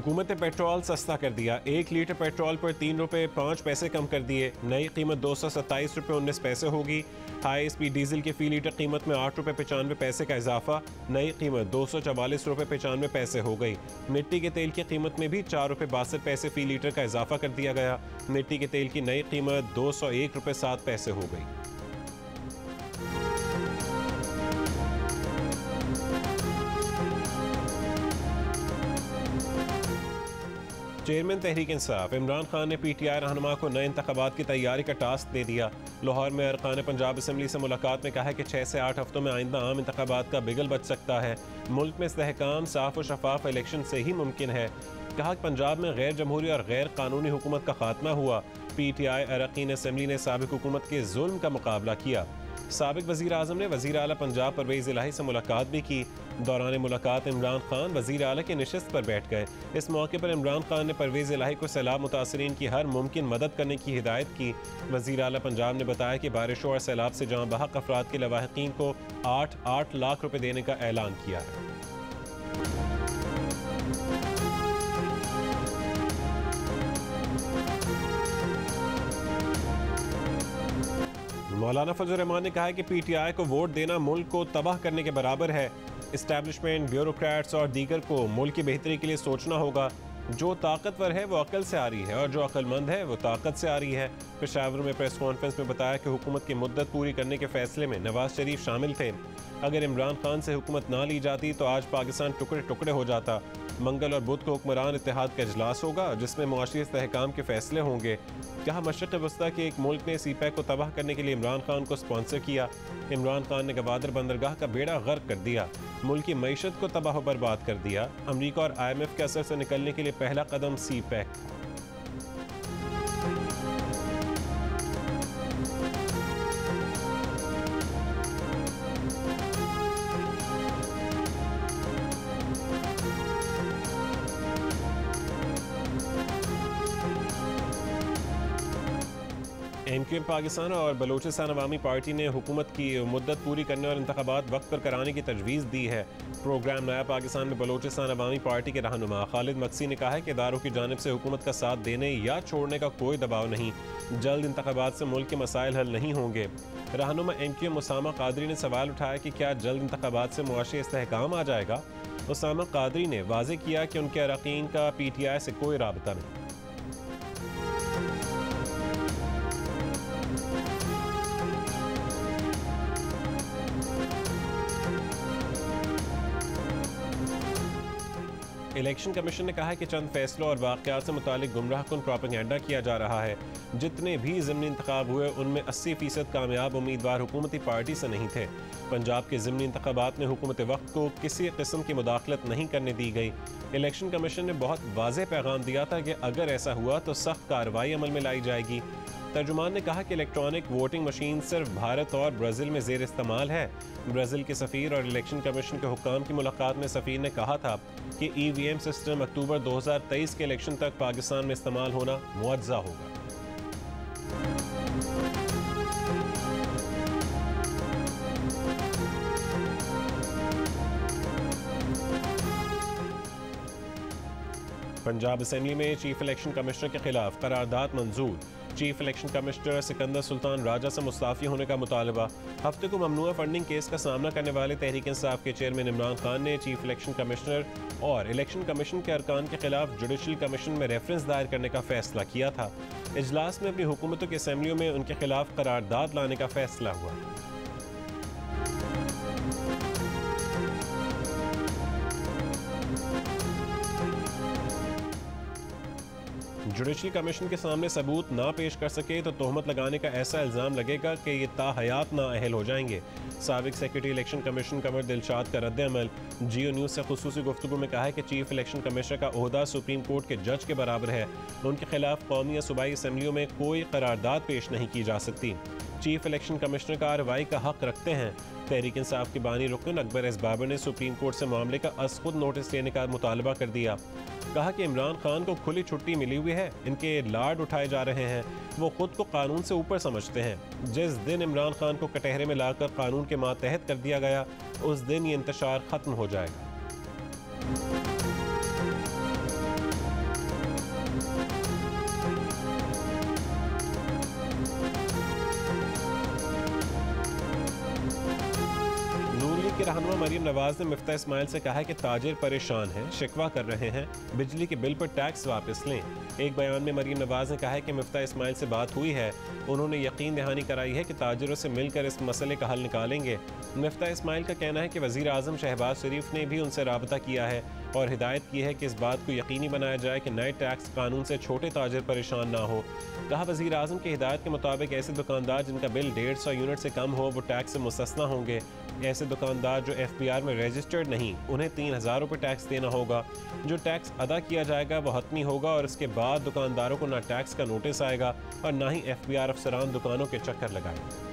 हुकूमत ने पेट्रोल सस्ता कर दिया। 1 लीटर पेट्रोल पर 3 रुपये 5 पैसे कम कर दिए। नई कीमत 227 रुपये 19 पैसे होगी। हाई स्पीड डीजल की फ़ी लीटर कीमत में 8 रुपये 95 पैसे का इजाफा। नई कीमत 244 रुपये 95 पैसे हो गई। मिट्टी के तेल की कीमत में भी 4 रुपये 62 पैसे फ़ी लीटर का इजाफा कर दिया गया। मिट्टी के तेल की नई कीमत 201 रुपये 7 पैसे हो गई। चेयरमैन तहरीक इंसाफ इमरान खान ने PTI रहनुमा को नए इंतखाबात की तैयारी का टास्क दे दिया। लाहौर में अरकान पंजाब असम्बली से मुलाकात में कहा कि 6 से 8 हफ्तों में आइंदा आम इंतखाबात का बिगल बच सकता है। मुल्क में इस्तेहकाम साफ और शफाफ इलेक्शन से ही मुमकिन है। कहा कि पंजाब में गैर जमहूरी और गैर कानूनी हुकूमत का खात्मा हुआ। PTI अरकान असम्बली ने साबिक हुकूमत के जुल्म का मुकाबला किया। साबिक वज़ीर आज़म ने वज़ीर आला पंजाब परवेज़ इलाही से मुलाकात भी की। दौरान मुलाकात इमरान खान वज़ीर आला की नशिस्त पर बैठ गए। इस मौके पर इमरान खान ने परवेज़ इलाही को सैलाब मुतासरीन की हर मुमकिन मदद करने की हिदायत की। वज़ीर आला पंजाब ने बताया कि बारिशों और सैलाब से जहाँ बहक अफराद के लवाहिकीन को 8 लाख रुपये देने का ऐलान किया है। मौलाना फजल रहमान ने कहा है कि PTI को वोट देना मुल्क को तबाह करने के बराबर है। इस्टेब्लिशमेंट, ब्यूरोक्रेट्स और दीगर को मुल्क की बेहतरी के लिए सोचना होगा। जो ताकतवर है वो अकल से आ रही है और जो अक्लमंद है वो ताकत से आ रही है। पेशावर में प्रेस कॉन्फ्रेंस में बताया कि हुकूमत की मुद्दत पूरी करने के फैसले में नवाज शरीफ शामिल थे। अगर इमरान खान से हुकूमत ना ली जाती तो आज पाकिस्तान टुकड़े टुकड़े हो जाता। मंगल और बुध को हुक्मरान इत्तेहाद का इजलास होगा जिसमें मुआशी इस्तेहकाम के फैसले होंगे। कहा मशरक़ वस्ता के एक मुल्क ने CPEC को तबाह करने के लिए इमरान खान को स्पॉन्सर किया। इमरान खान ने गवादर बंदरगाह का बेड़ा गर्क कर दिया। मुल्क की मईशत को तबाह बर्बाद कर दिया। अमरीका और IMF के असर से निकलने के लिए पहला कदम CPEC। MQM पाकिस्तान और बलोचिस्तान अवामी पार्टी ने हुकूमत की मुद्दत पूरी करने और इंतखाबात वक्त पर कराने की तजवीज़ दी है। प्रोग्राम नया पाकिस्तान में बलोचिस्तान अवामी पार्टी के रहनुमा खालिद मक्सी ने कहा है कि इदारों की जानिब से हुकूमत का साथ देने या छोड़ने का कोई दबाव नहीं। जल्द इंतखाबात से मुल्क के मसाइल हल नहीं होंगे। रहनुमा MQM उसामा कादरी ने सवाल उठाया कि क्या जल्द इंतखाबात से मुआशी इस्तेहकाम आ जाएगा। उसामा कादरी ने वाज़े किया कि उनके अरकान का PTI से कोई राबता नहीं। इलेक्शन कमीशन ने कहा है कि चंद फैसलों और वाक़यात से मुतालिक गुमराहकुन प्रोपेगेंडा किया जा रहा है। जितने भी ज़िमनी इंतखाब हुए उनमें 80% कामयाब उम्मीदवार हुकूमती पार्टी से नहीं थे। पंजाब के ज़िमनी इंतखाबात में हुकूमत वक्त को किसी किस्म की मुदाखलत नहीं करने दी गई। इलेक्शन कमीशन ने बहुत वाज़ेह पैगाम दिया था कि अगर ऐसा हुआ तो सख्त कार्रवाई अमल में लाई जाएगी। तर्जुमान ने कहा कि इलेक्ट्रॉनिक वोटिंग मशीन सिर्फ भारत और ब्राज़ील में ज़ेर इस्तेमाल है। ब्राज़ील के सफ़ीर और इलेक्शन कमीशन के हुक्काम की मुलाकात में सफ़ीर ने कहा था कि EVM सिस्टम अक्टूबर 2023 के इलेक्शन तक पाकिस्तान में इस्तेमाल होना मुअज्जा होगा। पंजाब असेंबली में चीफ इलेक्शन कमिश्नर के खिलाफ करारदाद मंजूर। Chief election commissioner Sikandar Sultan Raja से मुस्ताफ़ी होने का मुतालबा। हफ्ते को ममनुआ फंडिंग केस का सामना करने वाले तहरीक इंसाफ के चेयरमैन इमरान खान ने चीफ इलेक्शन कमिश्नर और इलेक्शन कमीशन के अरकान के खिलाफ जुडिशल कमीशन में रेफरेंस दायर करने का फैसला किया था। इजलास में अपनी हुकूमतों की असेंबलियों में उनके खिलाफ करारदाद लाने का फैसला हुआ। जुडिशल कमीशन के सामने सबूत ना पेश कर सके तो तोहमत लगाने का ऐसा इल्ज़ाम लगेगा कि ये ताहयात नाअहल हो जाएंगे। साबिक सेक्रेटरी इलेक्शन कमीशन कमर दिलशाद का रद्द-ए-अमल। जियो न्यूज़ से खुसूसी गुफ्तगू में कहा है कि चीफ इलेक्शन कमिश्नर का ओहदा सुप्रीम कोर्ट के जज के बराबर है। उनके खिलाफ कौमी या सूबाई असम्बलियों में कोई करारदाद पेश नहीं की जा सकती। चीफ इलेक्शन कमिश्नर कार्रवाई का हक रखते हैं। तहरीक इंसाफ के बानी रुकन अकबर एस बाबर ने सुप्रीम कोर्ट से मामले का अज खुद नोटिस लेने का मुतालबा कर दिया। कहा कि इमरान खान को खुली छुट्टी मिली हुई है, इनके लाड उठाए जा रहे हैं, वो खुद को कानून से ऊपर समझते हैं। जिस दिन इमरान खान को कटहरे में लाकर कानून के मातहत कर दिया गया उस दिन ये इंतशार खत्म हो जाएगा। की रहनुमा मरीम नवाज ने मिफ्ता इस्माइल से कहा है कि ताजिर परेशान हैं, शिकवा कर रहे हैं, बिजली के बिल पर टैक्स वापस लें। एक बयान में मरीम नवाज ने कहा है कि मिफ्ता इस्माइल से बात हुई है, उन्होंने यकीन दहानी कराई है कि ताजिरों से मिलकर इस मसले का हल निकालेंगे। मिफ्ता इस्माइल का कहना है कि वज़ीर आज़म शहबाज शरीफ ने भी उनसे राबता किया है और हिदायत की है कि इस बात को यकीनी बनाया जाए कि नए टैक्स कानून से छोटे ताजिर परेशान ना हो। कहा वज़ीर आज़म की हिदायत के मुताबिक ऐसे दुकानदार जिनका बिल 150 यूनिट से कम हो वो टैक्स से मुस्तस्ना होंगे। ऐसे दुकानदार जो FBR में रजिस्टर्ड नहीं, उन्हें 3000 रुपये टैक्स देना होगा। जो टैक्स अदा किया जाएगा वो हतमी होगा और इसके बाद दुकानदारों को ना टैक्स का नोटिस आएगा और ना ही FBR अफसरान दुकानों के चक्कर लगाएंगे।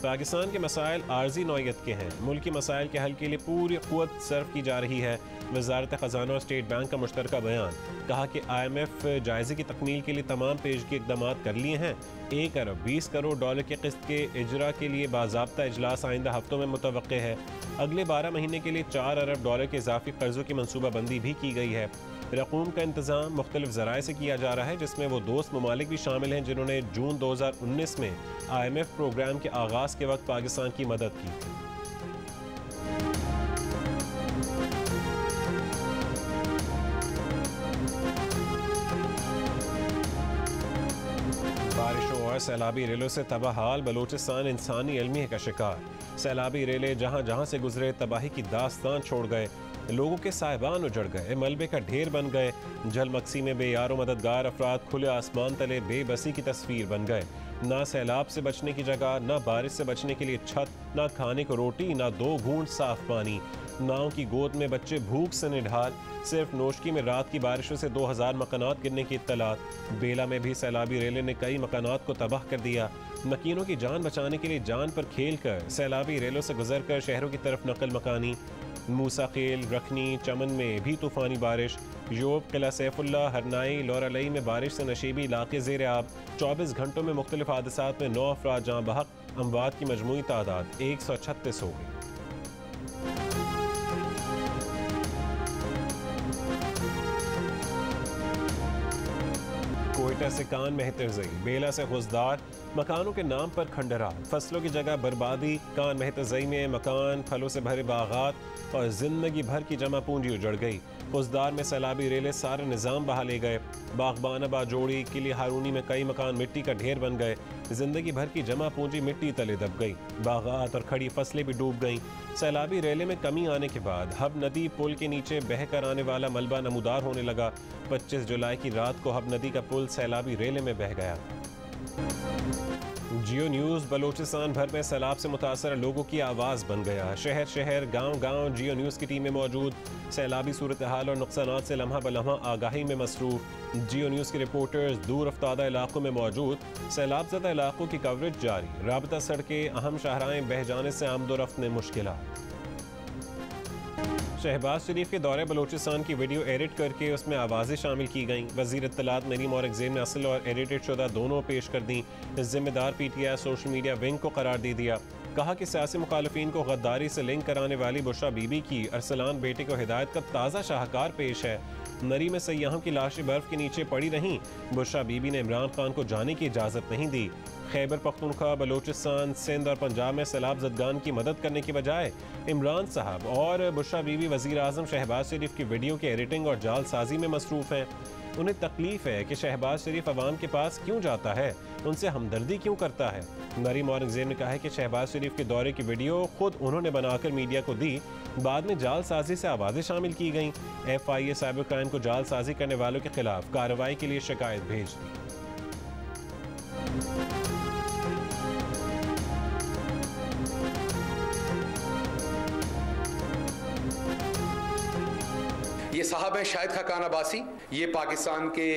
पाकिस्तान के मसाइल आर्जी नौयत के हैं, मुल्की मसाइल के हल के लिए पूरी क़ुव्वत सर्फ की जा रही है। वज़ारत ख़ज़ाना और स्टेट बैंक का मुश्तरका बयान, कहा कि IMF जायज़े की तकमील के लिए तमाम पेशगी इक़दाम कर लिए हैं। 1 अरब 20 करोड़ डॉलर के क़िस्त के इजरा के लिए बाज़ाब्ता इजलास आइंदा हफ्तों में मुतवक्के है। अगले 12 महीने के लिए 4 अरब डॉलर के इजाफी कर्ज़ों की मनसूबाबंदी भी की गई है। रकूम का इंतज़ाम मुख्तलिफ ज़राए से किया जा रहा है, जिसमें वो दोस्त ममालिक भी शामिल हैं जिन्होंने जून 2019 में IMF प्रोग्राम के आगाज़ के वक्त पाकिस्तान की मदद की थी। बारिशों और सैलाबी रेलों से तबाह हाल, बलूचिस्तान इंसानी अलमिया का शिकार। सैलाबी रेले जहाँ जहाँ से गुजरे तबाही की दास्तान छोड़ गए, लोगों के साहिबान उजड़ गए, मलबे का ढेर बन गए। जलमक्सी में बेयारो मददगार अफराद खुले आसमान तले बेबसी की तस्वीर बन गए। ना सैलाब से बचने की जगह, ना बारिश से बचने के लिए छत, ना खाने को रोटी, ना 2 घूंट साफ पानी। नाव की गोद में बच्चे भूख से निढाल। सिर्फ नोशकी में रात की बारिशों से 2000 मकानात गिरने की इत्तलात। बेला में भी सैलाबी रेले ने कई मकानात को तबाह कर दिया। मकीनों की जान बचाने के लिए जान पर खेल कर सैलाबी रेलों से गुजर कर शहरों की तरफ नकल मकानी। मूसा खेल, रखनी, चमन में भी तूफ़ानी बारिश। योब, किला सैफुल्ला, हरनाई, लौरालई में बारिश से नशीबी इलाके ज़ेर आब। 24 घंटों में मुख्तलिफ हादसात में 9 अफराद जहाँ बहक। अमवात की मजमूई तादाद 136 हो गई। कोयटा से कान मेहतरजई, बेला से खुजदार, मकानों के नाम पर खंडरात, फसलों की जगह बर्बादी। कान मेहतरजई में मकान, फलों से भरे बागात और जिंदगी भर की जमा पूंजी उजड़ गई। खुजदार में सैलाबी रेले सारे निज़ाम बहा ले गए। बागबाना बाजोड़ी, किले हारूनी में कई मकान मिट्टी का ढेर बन गए। जिंदगी भर की जमा पूंजी मिट्टी तले दब गई। बागात और खड़ी फसलें भी डूब गईं। सैलाबी रेले में कमी आने के बाद हब नदी पुल के नीचे बह कर आने वाला मलबा नमूदार होने लगा। 25 जुलाई की रात को हब नदी का पुल सैलाबी रेले में बह गया। जियो न्यूज़ बलूचिस्तान भर में सैलाब से मुतासर लोगों की आवाज़ बन गया। शहर शहर, गांव गांव जियो न्यूज़ की टीमें मौजूद। सैलाबी सूरत हाल और नुकसानात से लम्हा बलम्हा आगाही में मसरूफ़। जियो न्यूज़ के रिपोर्टर्स दूर अफ्तादा इलाकों में मौजूद। सैलाब ज़दा इलाकों की कवरेज जारी। राबता सड़कें, अहम शाहराएँ बह जाने से आमदोरफ्त में मुश्किलात। शहबाज शरीफ के दौरे बलूचिस्तान की वीडियो एडिट करके उसमें आवाज़ें शामिल की गईं। वज़ीर इत्तलात मरीम औरंगज़ेब ने असल और एडिटेड शुदा दोनों पेश कर दी। जिम्मेदार PTI सोशल मीडिया विंग को करार दे दिया। कहा कि सियासी मुखालफिन को गद्दारी से लिंक कराने वाली बुशरा बीबी की अरसलान बेटे को हिदायत का ताज़ा शाहकार पेश है। नरी में सयाहों की लाशें बर्फ के नीचे पड़ी रहीं। बुशरा बीबी ने इमरान खान को जाने की इजाज़त नहीं दी। खैबर पख्तूनख्वा, बलूचिस्तान, सिंध और पंजाब में सैलाब ज़दगान की मदद करने की बजाय इमरान साहब और बुशरा बीबी वज़ीर आज़म शहबाज शरीफ की वीडियो की एडिटिंग और जालसाजी में मसरूफ़ हैं। उन्हें तकलीफ है कि शहबाज शरीफ अवाम के पास क्यों जाता है, उनसे हमदर्दी क्यों करता है। मरीम औरंगज़ेब ने कहा है कि शहबाज शरीफ के दौरे की वीडियो खुद उन्होंने बनाकर मीडिया को दी, बाद में जालसाजी से आवाज़ें शामिल की गईं। FIA साइबर क्राइम को जालसाजी करने वालों के खिलाफ कार्रवाई के लिए शिकायत भेज दी। ये साहब हैं शाहिद खाकान अब्बासी। ये पाकिस्तान के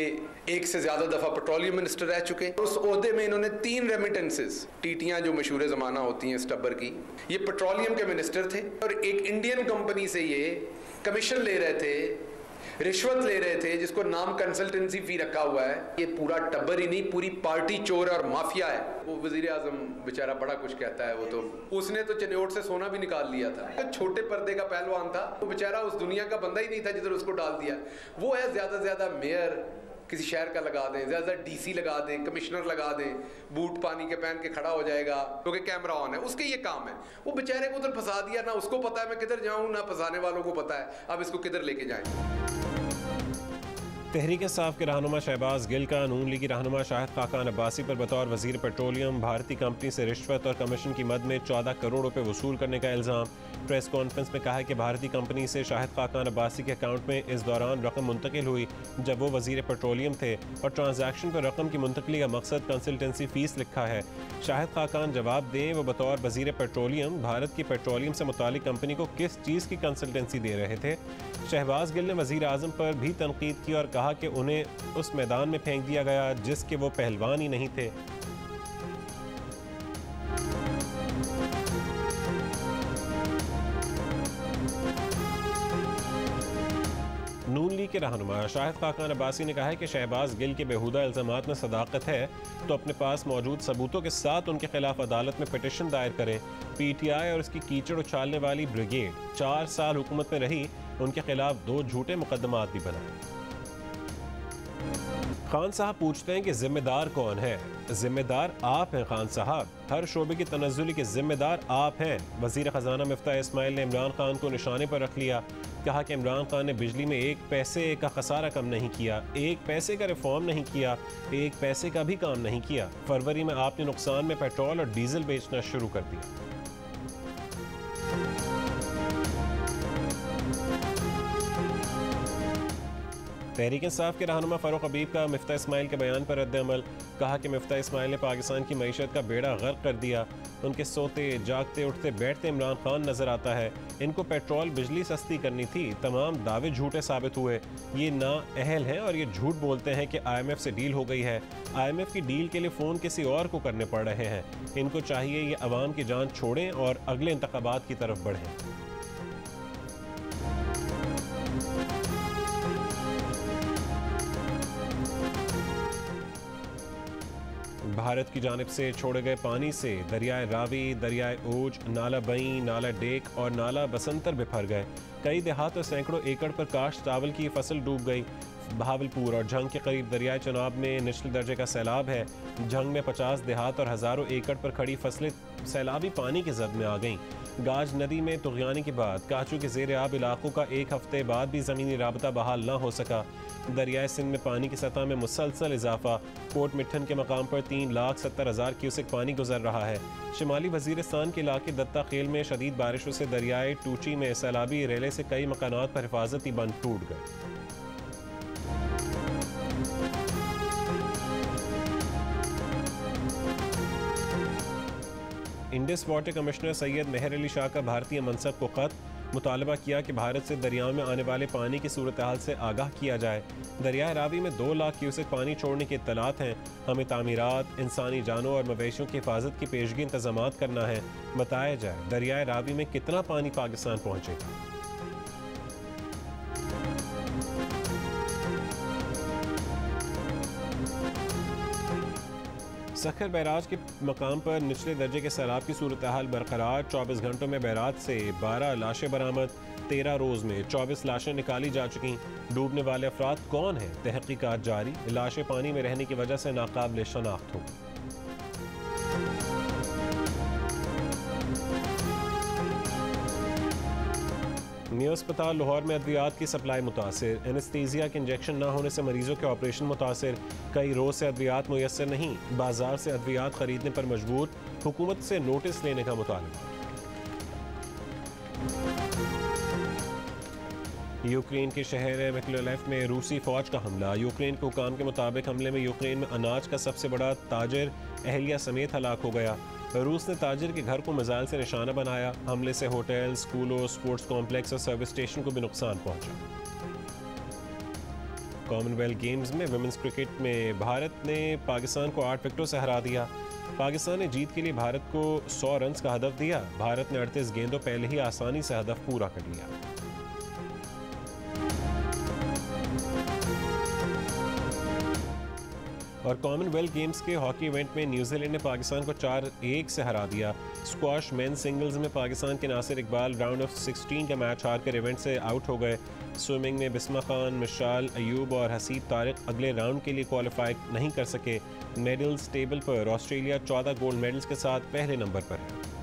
एक से ज़्यादा दफ़ा पेट्रोलियम मिनिस्टर रह चुके हैं। उस ओहदे में इन्होंने 3 रेमिटेंसेस, टीटियाँ जो मशहूर ज़माना होती हैं स्टब्बर की, ये पेट्रोलियम के मिनिस्टर थे और एक इंडियन कंपनी से ये कमीशन ले रहे थे रिश्वत ले रहे थे, जिसको नाम कंसल्टेंसी फी रखा हुआ है। ये पूरा टब्बर ही नहीं, पूरी पार्टी चोर और माफिया है। वो वजीर आजम बेचारा बड़ा कुछ कहता है, वो तो उसने तो चनियोट से सोना भी निकाल लिया था। छोटे पर्दे का पहलवान था वो बेचारा, उस दुनिया का बंदा ही नहीं था जिधर उसको डाल दिया। वो है ज्यादा से ज्यादा मेयर किसी शहर का लगा दें, ज्यादा डीसी लगा दें, कमिश्नर लगा दें, बूट पानी के पहन के खड़ा हो जाएगा क्योंकि कैमरा ऑन है, उसके ये काम है। वो बेचारे को उधर फंसा दिया, ना उसको पता है मैं किधर जाऊं, ना फंसाने वालों को पता है अब इसको किधर लेके जाएं। तहरीक इंसाफ के रहनुमा शहबाज गिल का नून लीगी रहनुमा शाहिद खाकान अब्बासी पर बतौर वजीर पेट्रोलियम भारतीय कंपनी से रिश्वत और कमीशन की मद में 14 करोड़ रुपए वसूल करने का इल्ज़ाम। प्रेस कॉन्फ्रेंस में कहा कि भारतीय कंपनी से शाहिद खाकान अब्बासी के अकाउंट में इस दौरान रकम मुंतकिल हुई जब वो वजीर पेट्रोलियम थे और ट्रांजैक्शन पर रकम की मुंतकली का मकसद कंसल्टेंसी फ़ीस लिखा है। शाहिद खाकान जवाब दें वो बतौर वजीर पेट्रोलियम भारत की पेट्रोलियम से मुतालिक कंपनी को किस चीज़ की कंसल्टेंसी दे रहे थे। शहबाज गिल ने वजीर आज़म पर भी तनकीद की और कहा कि उन्हें उस मैदान में फेंक दिया गया जिसके वो पहलवान ही नहीं थे। नून लीग के रहनुमा शाहिद खाकान अब्बासी ने कहा है कि शहबाज गिल के बेहुदा इल्ज़ामात में सदाकत है तो अपने पास मौजूद सबूतों के साथ उनके खिलाफ अदालत में पिटिशन दायर करें। पीटीआई और इसकी कीचड़ उछालने वाली ब्रिगेड 4 साल हुकूमत में रही, उनके खिलाफ 2 झूठे मुकदमात भी बनाए। खान साहब पूछते हैं कि जिम्मेदार कौन है? जिम्मेदार आप हैं खान साहब, हर शोबे की तनज़्ज़ुली के जिम्मेदार आप हैं। वज़ीर ख़जाना मिफ्ताह इस्माइल ने इमरान खान को निशाने पर रख लिया। कहा कि इमरान खान ने बिजली में 1 पैसे का खसारा कम नहीं किया, 1 पैसे का रिफॉर्म नहीं किया, 1 पैसे का भी काम नहीं किया। फरवरी में आपने नुकसान में पेट्रोल और डीजल बेचना शुरू कर दिया। तहरीक इंसाफ के रहनुमा फ़ारूक हबीब का मिफ्ताह इस्माइल के बयान पर रद्द-ए-अमल। कहा कि मिफ्ताह इस्माइल ने पाकिस्तान की मईशत का बेड़ा गर्क कर दिया। उनके सोते जागते उठते बैठते इमरान खान नजर आता है। इनको पेट्रोल बिजली सस्ती करनी थी, तमाम दावे झूठे साबित हुए। ये ना अहल हैं और ये झूठ बोलते हैं कि IMF से डील हो गई है। IMF की डील के लिए फ़ोन किसी और को करने पड़ रहे हैं। इनको चाहिए ये अवाम की जान छोड़ें और अगले इंतखाबात की तरफ बढ़ें। भारत की जानिब से छोड़े गए पानी से दरियाए रावी, दरियाए ओज, नाला बई, नाला डेक और नाला बसंतर बिफर गए। कई देहात और सैकड़ों एकड़ पर काश्त चावल की फसल डूब गई। बहावलपुर और झंग के करीब दरियाए चनाब में निचले दर्जे का सैलाब है। झंग में 50 देहात और हज़ारों एकड़ पर खड़ी फसलें सैलाबी पानी की जद में आ गईं। गाज नदी में तुग़यानी के बाद काचू के ज़ेर आब इलाकों का 1 हफ्ते बाद भी ज़मीनी राबता बहाल न हो सका। दरियाए सिंध में पानी की सतह में मुसलसल इजाफा। कोट मिठन के मकाम पर 3,70,000 क्यूसेक पानी गुजर रहा है। शिमाली वजीरिस्तान के इलाके दत्ता खेल में शदीद बारिशों से दरियाए टूची में सैलाबी रेले से कई मकानात पर हिफाजती बंद टूट गए। इंडस वाटर कमिश्नर सैयद मेहर अली शाह का भारतीय मनसब को खत। मुतालबा किया कि भारत से दरियाओं में आने वाले पानी की सूरत हाल से आगाह किया जाए। दरियाए रावी में 2 लाख क्यूसेक पानी छोड़ने के इत्तलात हैं। हमें तामीरात, इंसानी जानों और मवेशियों की हिफाजत की पेशगी इंतजामात करना है। बताया जाए दरियाए रावी में कितना पानी पाकिस्तान पहुँचेगा। सखर बैराज के मकाम पर निचले दर्जे के सैलाब की सूरत हाल बरकरार। 24 घंटों में बैराज से 12 लाशें बरामद। 13 रोज़ में 24 लाशें निकाली जा चुकी। डूबने वाले अफराद कौन हैं? तहकीकात जारी। लाशें पानी में रहने की वजह से नाकाबिल शनाख्त हो। न्यू अस्पताल लाहौर में अद्वियात की सप्लाई मुतासिर। एनेस्थीसिया के इंजेक्शन न होने से मरीजों के ऑपरेशन मुतासिर। कई रोज से अद्वियात मुयस्सर नहीं, बाजार से अद्वियात खरीदने पर मजबूर। हुकूमत से नोटिस लेने का मुतालबा। यूक्रेन के शहर मिकोलाइव में रूसी फौज का हमला। यूक्रेन के हुकाम के मुताबिक हमले में यूक्रेन में अनाज का सबसे बड़ा ताजिर अहलिया समेत हलाक हो गया। रूस ने ताजिर के घर को मिसाइल से निशाना बनाया। हमले से होटल, स्कूलों, स्पोर्ट्स कॉम्प्लेक्स और सर्विस स्टेशन को भी नुकसान पहुंचा। कॉमनवेल्थ गेम्स में विमेंस क्रिकेट में भारत ने पाकिस्तान को 8 विकेटों से हरा दिया। पाकिस्तान ने जीत के लिए भारत को 100 रन का हदफ दिया। भारत ने 38 गेंदों पहले ही आसानी से हदफ पूरा कर लिया। और कॉमनवेल्थ गेम्स के हॉकी इवेंट में न्यूजीलैंड ने पाकिस्तान को 4-1 से हरा दिया। स्क्वाश मेन सिंगल्स में पाकिस्तान के नासिर इकबाल राउंड ऑफ 16 का मैच हारकर इवेंट से आउट हो गए। स्विमिंग में बिस्मा खान, मिशाल अयूब और हसीब तारिक अगले राउंड के लिए क्वालिफाई नहीं कर सके। मेडल्स टेबल पर ऑस्ट्रेलिया 14 गोल्ड मेडल्स के साथ पहले नंबर पर है।